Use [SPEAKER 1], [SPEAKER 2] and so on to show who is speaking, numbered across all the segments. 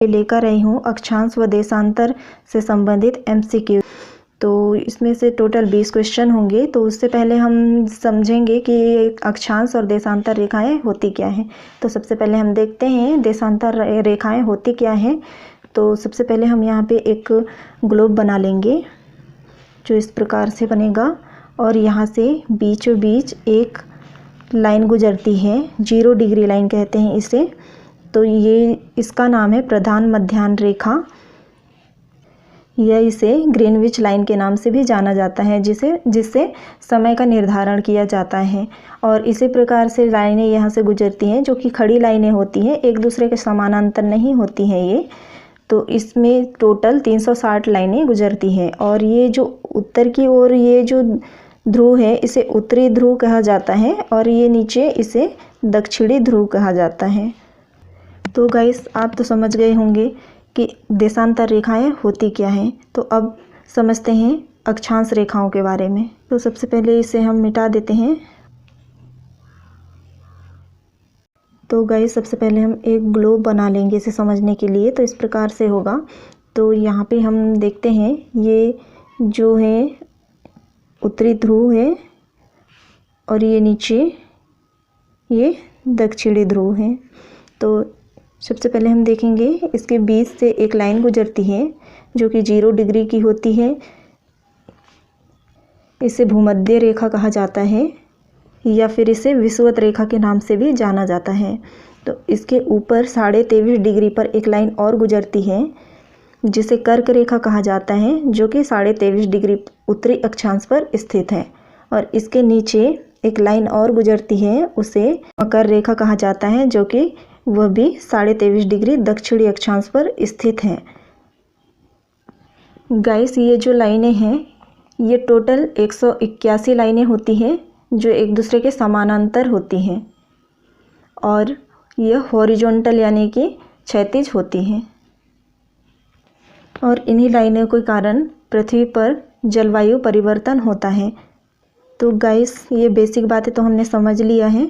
[SPEAKER 1] लेकर आई हूँ अक्षांश व देशांतर से संबंधित MCQ। तो इसमें से टोटल 20 क्वेश्चन होंगे। तो उससे पहले हम समझेंगे कि अक्षांश और देशांतर रेखाएं होती क्या हैं। तो सबसे पहले हम देखते हैं देशांतर रेखाएं होती क्या हैं। तो सबसे पहले हम यहाँ पे एक ग्लोब बना लेंगे जो इस प्रकार से बनेगा और यहाँ से बीचों बीच एक लाइन गुजरती है, 0 डिग्री लाइन कहते हैं इसे। तो ये इसका नाम है प्रधान मध्याह्न रेखा, या इसे ग्रीनविच लाइन के नाम से भी जाना जाता है, जिससे समय का निर्धारण किया जाता है। और इसी प्रकार से लाइनें यहाँ से गुजरती हैं जो कि खड़ी लाइनें होती हैं, एक दूसरे के समानांतर नहीं होती हैं ये। तो इसमें टोटल 360 लाइनें गुजरती हैं। और ये जो उत्तर की ओर ये जो ध्रुव है इसे उत्तरी ध्रुव कहा जाता है और ये नीचे इसे दक्षिणी ध्रुव कहा जाता है। तो गाइस आप तो समझ गए होंगे कि देशांतर रेखाएं होती क्या हैं। तो अब समझते हैं अक्षांश रेखाओं के बारे में। तो सबसे पहले इसे हम मिटा देते हैं। तो गाइस सबसे पहले हम एक ग्लोब बना लेंगे इसे समझने के लिए। तो इस प्रकार से होगा। तो यहाँ पे हम देखते हैं ये जो है उत्तरी ध्रुव है और ये नीचे ये दक्षिणी ध्रुव है। तो सबसे पहले हम देखेंगे इसके बीच से एक लाइन गुजरती है जो कि 0 डिग्री की होती है। इसे भूमध्य रेखा कहा जाता है या फिर इसे विषुवत रेखा के नाम से भी जाना जाता है। तो इसके ऊपर 23.5 डिग्री पर एक लाइन और गुजरती है जिसे कर्क रेखा कहा जाता है, जो कि 23.5 डिग्री उत्तरी अक्षांश पर स्थित है। और इसके नीचे एक लाइन और गुजरती है उसे मकर रेखा कहा जाता है, जो कि वह भी 23.5 डिग्री दक्षिणी अक्षांश पर स्थित है। गाइस ये जो लाइनें हैं ये टोटल 181 लाइनें होती हैं जो एक दूसरे के समानांतर होती हैं और यह हॉरिजॉन्टल यानी कि क्षैतिज होती हैं। और इन्हीं लाइनों के कारण पृथ्वी पर जलवायु परिवर्तन होता है। तो गाइस ये बेसिक बातें तो हमने समझ लिया है।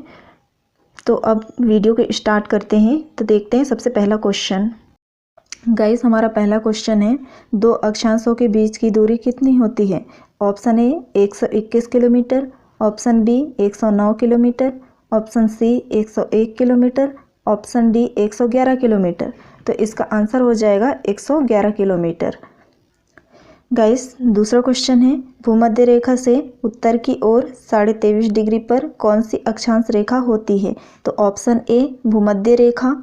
[SPEAKER 1] तो अब वीडियो को स्टार्ट करते हैं। तो देखते हैं सबसे पहला क्वेश्चन। गाइस हमारा पहला क्वेश्चन है, 2 अक्षांशों के बीच की दूरी कितनी होती है। Option A 121 kilometre, option B 109 kilometre, option C 101 kilometre, option D 111 kilometre. तो इसका आंसर हो जाएगा 111 किलोमीटर। गाइस दूसरा क्वेश्चन है, भूमध्य रेखा से उत्तर की ओर 23.5 डिग्री पर कौन सी अक्षांश रेखा होती है। तो ऑप्शन ए भूमध्य रेखा,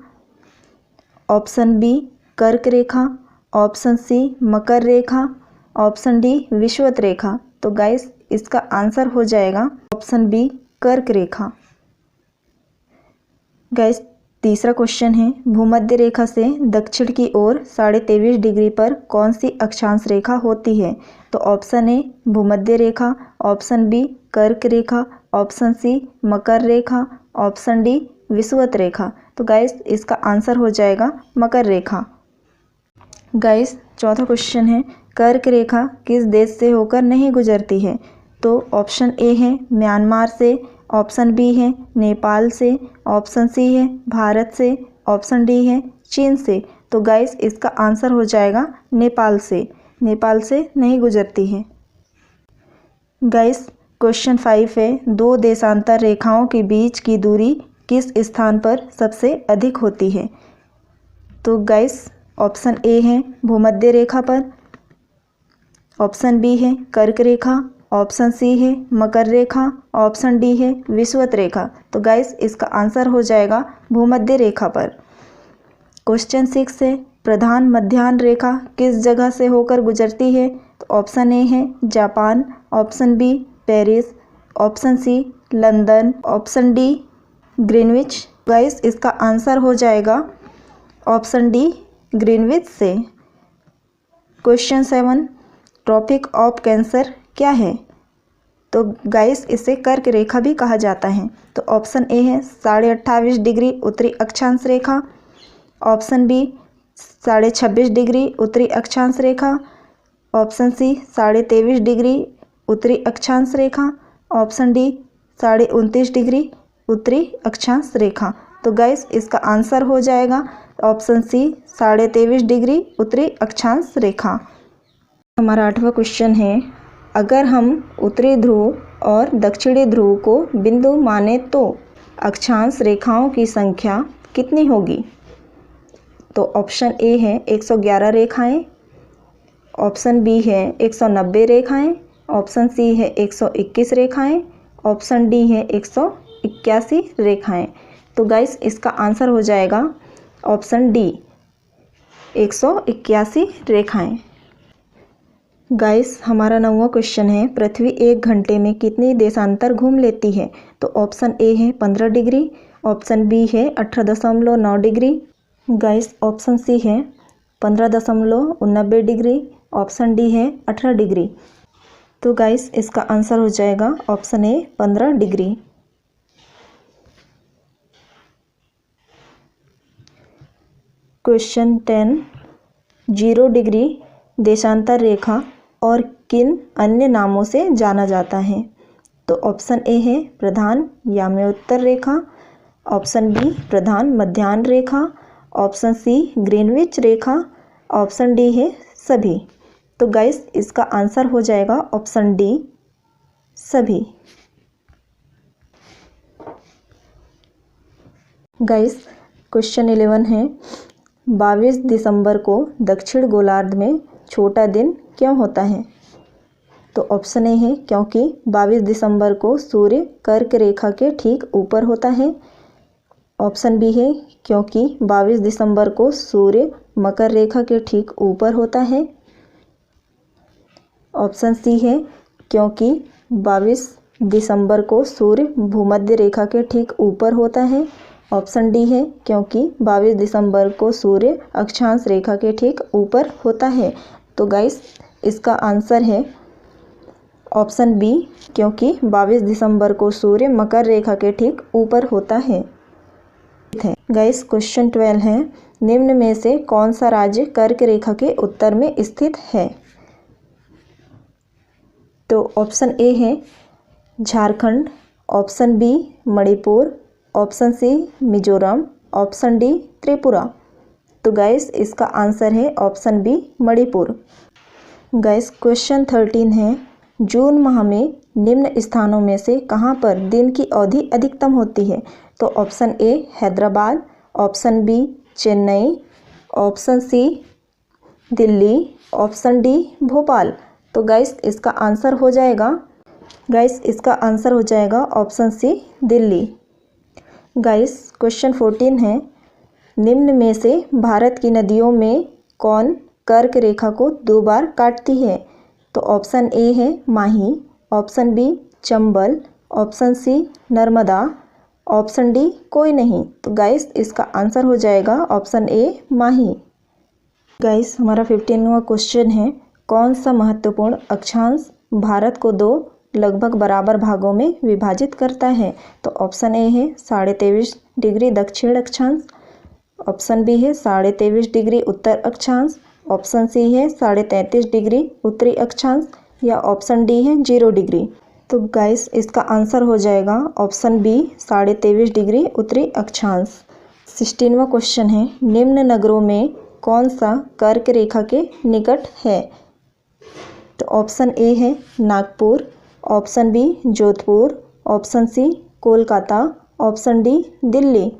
[SPEAKER 1] ऑप्शन बी कर्क रेखा, ऑप्शन सी मकर रेखा, ऑप्शन डी विषुवत रेखा। तो गाइस इसका आंसर हो जाएगा ऑप्शन बी कर्क रेखा। गाइस तीसरा क्वेश्चन है, भूमध्य रेखा से दक्षिण की ओर 23.5 डिग्री पर कौन सी अक्षांश रेखा होती है। तो ऑप्शन ए भूमध्य रेखा, ऑप्शन बी कर्क रेखा, ऑप्शन सी मकर रेखा, ऑप्शन डी विषुवत रेखा। तो गाइस इसका आंसर हो जाएगा मकर रेखा। गाइस चौथा क्वेश्चन है, कर्क रेखा किस देश से होकर नहीं गुजरती है। तो ऑप्शन ए है म्यांमार से, ऑप्शन बी है नेपाल से, ऑप्शन सी है भारत से, ऑप्शन डी है चीन से। तो गाइस इसका आंसर हो जाएगा नेपाल से। नेपाल से नहीं गुजरती है। गाइस क्वेश्चन 5 है, 2 देशांतर रेखाओं के बीच की दूरी किस स्थान पर सबसे अधिक होती है। तो गाइस ऑप्शन ए है भूमध्य रेखा पर, ऑप्शन बी है कर्क रेखा, ऑप्शन सी है मकर रेखा, ऑप्शन डी है विषुवत रेखा। तो गाइस इसका आंसर हो जाएगा भूमध्य रेखा पर। क्वेश्चन 6 है, प्रधान मध्याह्न रेखा किस जगह से होकर गुजरती है। तो ऑप्शन ए है Japan, option B Paris, option C London, option D Greenwich. Guys इसका आंसर हो जाएगा ऑप्शन डी ग्रीनविच से। क्वेश्चन 7, ट्रॉपिक ऑफ कैंसर क्या है। तो गाइस इसे कर्क रेखा भी कहा जाता है। तो ऑप्शन ए है 28.5 डिग्री उत्तरी अक्षांश रेखा, ऑप्शन बी 26.5 डिग्री उत्तरी अक्षांश रेखा, ऑप्शन सी 23.5 डिग्री उत्तरी अक्षांश रेखा, ऑप्शन डी 29.5 डिग्री उत्तरी अक्षांश रेखा। तो गाइस इसका आंसर हो जाएगा ऑप्शन सी 23.5 डिग्री उत्तरी अक्षांश रेखा। हमारा 8वां क्वेश्चन है, अगर हम उत्तरी ध्रुव और दक्षिणी ध्रुव को बिंदु माने तो अक्षांश रेखाओं की संख्या कितनी होगी? तो ऑप्शन ए है 111 रेखाएं, ऑप्शन बी है 190 रेखाएं, ऑप्शन सी है 121 रेखाएं, ऑप्शन डी है 181 रेखाएं। तो गाइस इसका आंसर हो जाएगा ऑप्शन डी 181 रेखाएं। गाइस हमारा 9वां क्वेश्चन है, पृथ्वी 1 घंटे में कितनी देशांतर घूम लेती है? तो ऑप्शन ए है 15 डिग्री, ऑप्शन बी है 18.9 डिग्री, गाइस ऑप्शन सी है 15.89 डिग्री, ऑप्शन डी है 18 डिग्री। तो गाइस इसका आंसर हो जाएगा ऑप्शन ए 15 डिग्री। क्वेश्चन 10, 0 डिग्री देशांतर रेखा और किन अन्य नामों से जाना जाता है? तो ऑप्शन ए है प्रधान याम्योत्तर रेखा, ऑप्शन बी प्रधान मध्याह्न रेखा, ऑप्शन सी ग्रीनविच रेखा, ऑप्शन डी है सभी। तो गाइस इसका आंसर हो जाएगा ऑप्शन डी सभी। गाइस क्वेश्चन 11 है, 22 दिसंबर को दक्षिण गोलार्ध में छोटा दिन क्यों होता है? तो ऑप्शन ए है क्योंकि 22 दिसंबर को सूर्य कर्क रेखा के ठीक ऊपर होता है, ऑप्शन बी है क्योंकि 22 दिसंबर को सूर्य मकर रेखा के ठीक ऊपर होता है, ऑप्शन सी है क्योंकि 22 दिसंबर को सूर्य भूमध्य रेखा के ठीक ऊपर होता है, ऑप्शन डी है क्योंकि 22 दिसंबर को सूर्य अक्षांश रेखा के ठीक ऊपर होता है। तो गाइस इसका आंसर है ऑप्शन बी क्योंकि 22 दिसंबर को सूर्य मकर रेखा के ठीक ऊपर होता है। गाइस क्वेश्चन 12 है, निम्न में से कौन सा राज्य कर्क रेखा के उत्तर में स्थित है? तो ऑप्शन ए है Jharkhand, option B Manipur, option C Mizoram, option D Tripura. तो गाइस इसका आंसर है option B Manipur. Guys question 13 है, जून माह में निम्न स्थानों में से कहां पर दिन की अवधि अधिकतम होती है? तो option A Hyderabad, option B Chennai, option C Delhi, option D Bhopal. तो गाइस इसका आंसर हो जाएगा option C Delhi. Guys question 14 है, निम्न में से भारत की नदियों में कौन कर्क रेखा को 2 बार काटती है? तो ऑप्शन ए है Mahi, option B Chambal, option C Narmada, option D कोई नहीं। तो गाइस इसका आंसर हो जाएगा ऑप्शन ए माही। गाइस हमारा 15वां क्वेश्चन है, कौन सा महत्वपूर्ण अक्षांश भारत को 2 लगभग बराबर भागों में विभाजित करता है? तो ऑप्शन ए है 23.5 डिग्री दक्षिण अक्षांश, ऑप्शन बी है 23.5 डिग्री उत्तर अक्षांश, ऑप्शन सी है 33.5 डिग्री उत्तरी अक्षांश, या ऑप्शन डी है 0 डिग्री। तो गाइस इसका आंसर हो जाएगा ऑप्शन बी 23.5 डिग्री उत्तरी अक्षांश। 16वां क्वेश्चन है, निम्न नगरों में कौन सा कर्क रेखा के निकट है? तो ऑप्शन ए है Nagpur, option B Jodhpur, option C Kolkata, option D Delhi.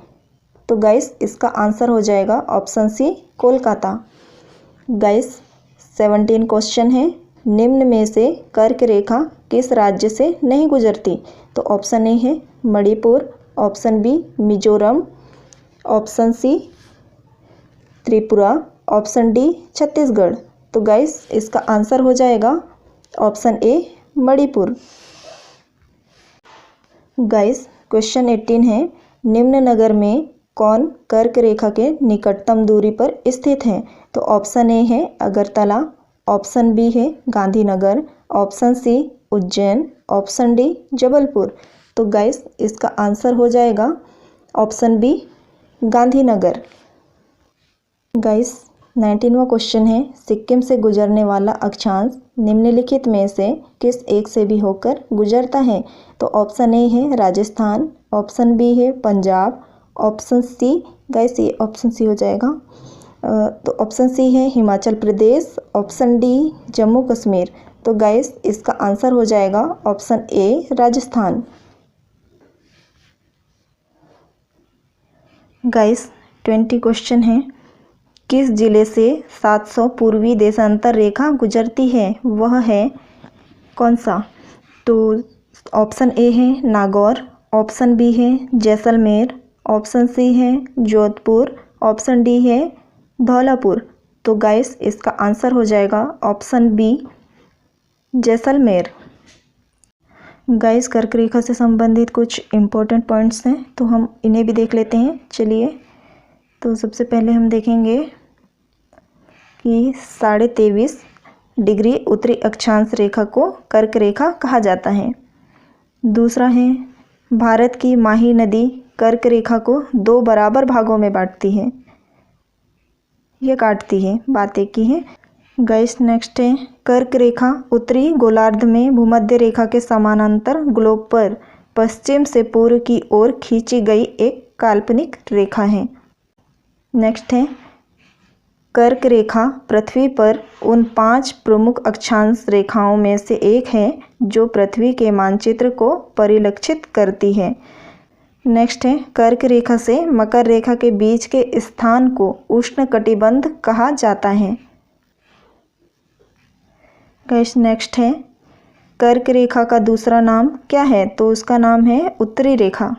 [SPEAKER 1] तो गाइस इसका आंसर हो जाएगा option C Kolkata. Guys 17 question है, निम्न में से कर्क रेखा किस राज्य से नहीं गुजरती? तो ऑप्शन ए है Manipur, option B Mizoram, option C Tripura, option D Chhattisgarh. तो गाइस इसका आंसर हो जाएगा option A Manipur. Guys question 18 है, निम्न नगर में कौन कर्क रेखा के निकटतम दूरी पर स्थित है? तो ऑप्शन ए है अगरतला, ऑप्शन बी है Gandhinagar, option C Ujjain, option D Jabalpur. तो गाइस इसका आंसर हो जाएगा ऑप्शन बी गांधीनगर। गाइस 19वां क्वेश्चन है, सिक्किम से गुजरने वाला अक्षांश निम्नलिखित में से किस एक से भी होकर गुजरता है? तो ऑप्शन ए है राजस्थान, ऑप्शन बी है पंजाब, ऑप्शन सी गाइस ये ऑप्शन सी हो जाएगा। तो ऑप्शन सी है हिमाचल प्रदेश, ऑप्शन डी जम्मू कश्मीर। तो गाइस इसका आंसर हो जाएगा ऑप्शन ए राजस्थान। गाइस 20 क्वेश्चन है। किस जिले से 700 पूर्वी देशांतर रेखा गुजरती है, वह है कौन सा? तो ऑप्शन ए है नागौर, ऑप्शन बी है जैसलमेर, ऑप्शन सी है जोधपुर, ऑप्शन डी है धौलापुर। तो गाइस इसका आंसर हो जाएगा ऑप्शन बी जैसलमेर। गाइस कर्क रेखा से संबंधित कुछ इम्पोर्टेंट पॉइंट्स हैं, तो हम इन्हें भी देख लेते हैं। चलिए, तो सबसे पहले हम देखेंगे कि 23.5 डिग्री उत्तरी अक्षांश रेखा को कर्क रेखा कहा जाता है। दूसरा है भारत की माही नदी कर्क रेखा को 2 बराबर भागों में बांटती है, यह काटती है, बात एक की है। गाइस नेक्स्ट है कर्क रेखा उत्तरी गोलार्ध में भूमध्य रेखा के समानांतर ग्लोब पर पश्चिम से पूर्व की ओर खींची गई एक काल्पनिक रेखा है। नेक्स्ट है कर्क रेखा पृथ्वी पर उन 5 प्रमुख अक्षांश रेखाओं में से एक है जो पृथ्वी के मानचित्र को परिलक्षित करती है। नेक्स्ट है कर्क रेखा से मकर रेखा के बीच के स्थान को उष्णकटिबंध कहा जाता है। गाइस नेक्स्ट है कर्क रेखा का दूसरा नाम क्या है? तो उसका नाम है उत्तरी रेखा,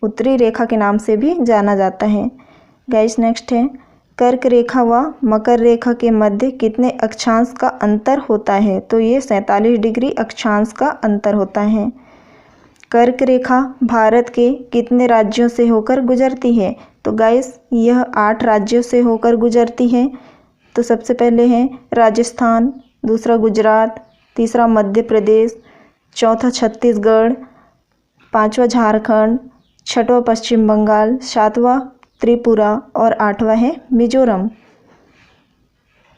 [SPEAKER 1] उत्तरी रेखा के नाम से भी जाना जाता है। गाइस नेक्स्ट है कर्क रेखा व मकर रेखा के मध्य कितने अक्षांश का अंतर होता है? तो ये 47 डिग्री अक्षांश का अंतर होता है। कर्क रेखा भारत के कितने राज्यों से होकर गुजरती है? तो गाइस यह 8 राज्यों से होकर गुजरती है। तो सबसे पहले है राजस्थान, दूसरा गुजरात, तीसरा मध्य प्रदेश, चौथा छत्तीसगढ़, पांचवा झारखंड, छठवां पश्चिम बंगाल, सातवां त्रिपुरा और 8वां है मिजोरम।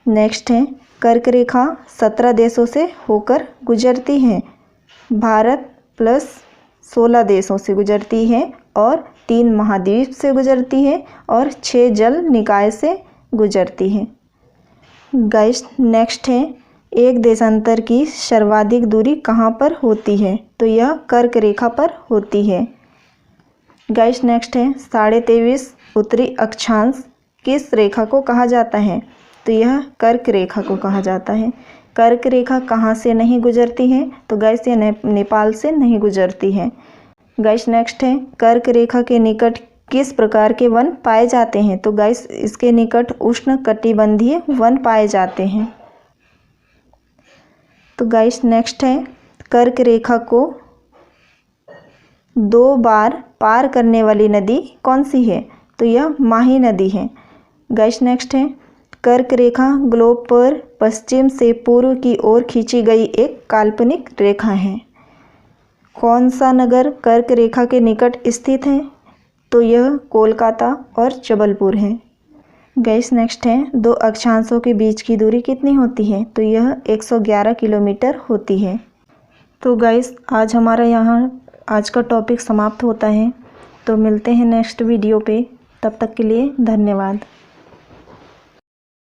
[SPEAKER 1] नेक्स्ट है कर्क रेखा 17 देशों से होकर गुजरती है, भारत प्लस 16 देशों से गुजरती है और 3 महाद्वीप से गुजरती है और 6 जल निकाय से गुजरती है। गाइस नेक्स्ट है एक देशांतर की सर्वाधिक दूरी कहाँ पर होती है? तो यह कर्क रेखा पर होती है। गाइस नेक्स्ट है 23.5 उत्तरी अक्षांश किस रेखा को कहा जाता है? तो यह कर्क रेखा को कहा जाता है। कर्क रेखा कहाँ से नहीं गुजरती है? तो गाइस ये नेपाल से नहीं गुजरती है। गाइस नेक्स्ट है कर्क रेखा के निकट किस प्रकार के वन पाए जाते हैं? तो गाइस इसके निकट उष्णकटिबंधीय वन पाए जाते हैं। तो गाइस नेक्स्ट है कर्क रेखा को 2 बार पार करने वाली नदी कौन सी है? तो यह माही नदी है। गाइस नेक्स्ट है कर्क रेखा ग्लोब पर पश्चिम से पूर्व की ओर खींची गई एक काल्पनिक रेखा है। कौन सा नगर कर्क रेखा के निकट स्थित है? तो यह कोलकाता और जबलपुर है। गाइस नेक्स्ट है 2 अक्षांशों के बीच की दूरी कितनी होती है? तो यह 111 किलोमीटर होती है। तो गाइस आज हमारा यहाँ आज का टॉपिक समाप्त होता है। तो मिलते हैं नेक्स्ट वीडियो पे, तब तक के लिए धन्यवाद।